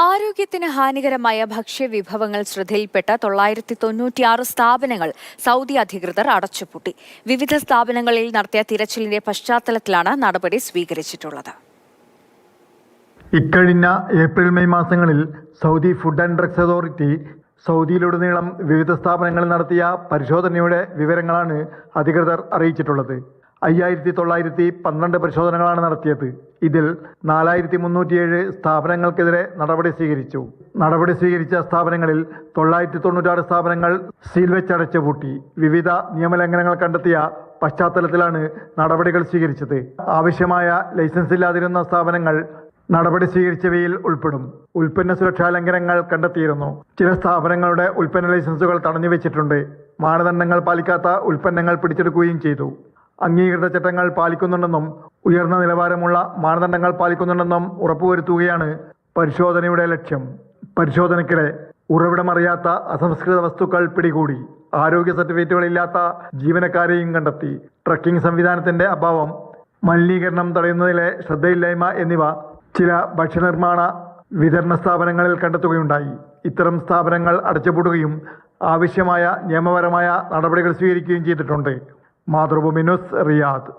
ആരോഗ്യത്തിന് ഹാനികരമായ ഭക്ഷ്യവിഭവങ്ങൾ ശ്രദ്ധയിൽപ്പെട്ട 996 സ്ഥാപനങ്ങൾ സൗദി അധികൃതർ അടച്ചുപൂട്ടി. വിവിധ സ്ഥാപനങ്ങളിൽ നടത്തിയ തിരച്ചിലിന്റെ പശ്ചാത്തലത്തിലാണ് നടപടി സ്വീകരിച്ചിട്ടുള്ളത്. ഇക്കഴിഞ്ഞ ഏപ്രിൽ മെയ് മാസങ്ങളിൽ Saudi food and drugs authority സൗദിയിലുടനീളം വിവിധ സ്ഥാപനങ്ങളിൽ നടത്തിയ പരിശോധനയുടെ വിവരങ്ങളാണ് അധികൃതർ അറിയിച്ചിട്ടുള്ളത്. 5912 പരിശോധനകളാണ് നടത്തിയത്. ഇതിൽ 4307 സ്ഥാപനങ്ങൾക്കെതിരെ നടപടി സ്വീകരിച്ചു. നടപടി സ്വീകരിച്ച സ്ഥാപനങ്ങളിൽ 996 സ്ഥാപനങ്ങൾ സീൽ വെച്ച് അടച്ചുപൂട്ടി. വിവിധ നിയമലംഘനങ്ങൾ കണ്ടെത്തിയ പശ്ചാത്തലത്തിലാണ് നടപടികൾ സ്വീകരിച്ചത്. ആവശ്യമായ ലൈസൻസ് ഇല്ലാതിരുന്ന സ്ഥാപനങ്ങൾ നടപടി സ്വീകരിച്ചവയിൽ ഉൾപ്പെടും. ഉൽപ്പന്ന സുരക്ഷാ ലംഘനങ്ങൾ കണ്ടെത്തിയിരുന്നു. ചില സ്ഥാപനങ്ങളുടെ ഉൽപ്പന്ന ലൈസൻസുകൾ തടഞ്ഞുവെച്ചിട്ടുണ്ട്. മാനദണ്ഡങ്ങൾ പാലിക്കാത്ത ഉൽപ്പന്നങ്ങൾ പിടിച്ചെടുക്കുകയും ചെയ്തു. അംഗീകൃത ചട്ടങ്ങൾ പാലിക്കുന്നുണ്ടെന്നും ഉയർന്ന നിലവാരമുള്ള മാനദണ്ഡങ്ങൾ പാലിക്കുന്നുണ്ടെന്നും ഉറപ്പുവരുത്തുകയാണ് പരിശോധനയുടെ ലക്ഷ്യം. പരിശോധനയ്ക്കിടെ ഉറവിടമറിയാത്ത അസംസ്കൃത വസ്തുക്കൾ പിടികൂടി. ആരോഗ്യ സർട്ടിഫിക്കറ്റുകളില്ലാത്ത ജീവനക്കാരെയും കണ്ടെത്തി. ട്രക്കിംഗ് സംവിധാനത്തിന്റെ അഭാവം, മലിനീകരണം തടയുന്നതിലെ ശ്രദ്ധയില്ലായ്മ എന്നിവ ചില ഭക്ഷ്യനിർമ്മാണ വിതരണ സ്ഥാപനങ്ങളിൽ കണ്ടെത്തുകയുണ്ടായി. ഇത്തരം സ്ഥാപനങ്ങൾ അടച്ചുപൂട്ടുകയും ആവശ്യമായ നിയമപരമായ നടപടികൾ സ്വീകരിക്കുകയും ചെയ്തിട്ടുണ്ട്. Mathrubhumi news, Riyadh.